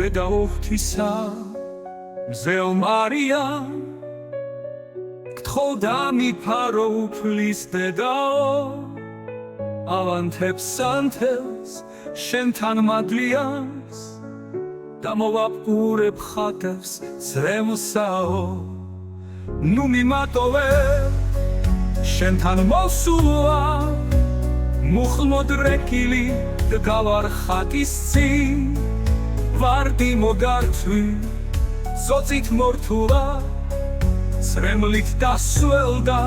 დედაოხთისა მზეო მარიამ გთხოვდა მიფარო უფლის დედაო ავანთებს სანთელს შენთან მადლიანს და მოვაპყურებ ხატებს ზრემოსაო ნუ მიმატოვე შენთან მოსულა მუხლმოდრეკილი დგავარ ხატის წინ ვარდი მოგართვი ზოწით მორთულა ზრემლით დასველდა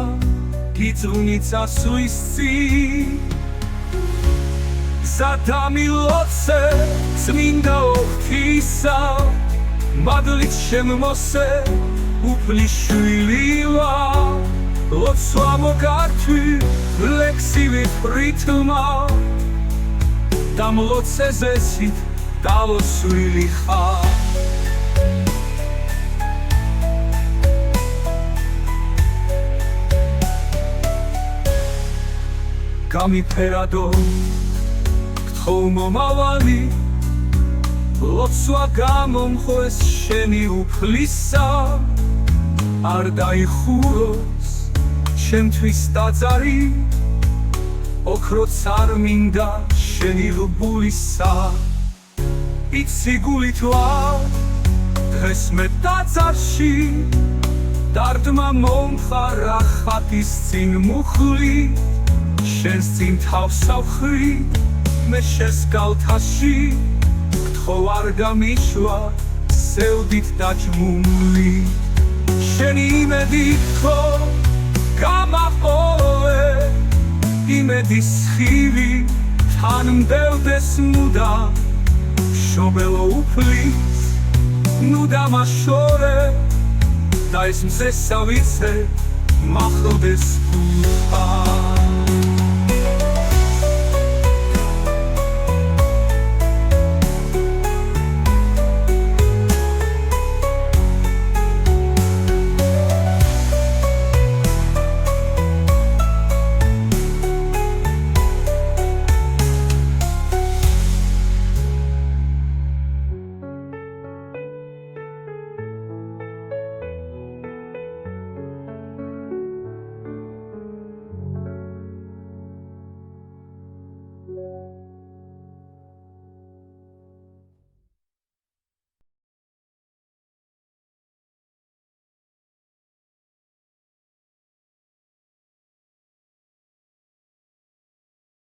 გიძვნი წასვლის წინ სადამილოცე წმინდა ოხთისა მადლით შემმოსე უფლის შვილი ვარ ლოცვა მოგართვი ლექსივით პრითმა და მლოცეზესით დავოსვილი ხარ გამიფერადო გთხოვ მომავალი ლოცვა გამომხვეს შენი უფლისა არ დაიხუროს ჩემთვის ტაძარი ოქროც არ მინდა შენი რბულისა იცი გულით ვარ დღეს მე ტაძარში დარდმა მომხარა ხატის წინ მუხლი შენს წინ თავს ავხრი მე შენს კალთაში გთხოვ არ გამიშვა სევდით დაჭმული შენი იმედი გთხოვ გამაყოლე იმედის ხივი თან მდევდეს მუდამ შობელო უფლის ნუ დამაშორე და ეს მზესავიცე მახლდეს გულხა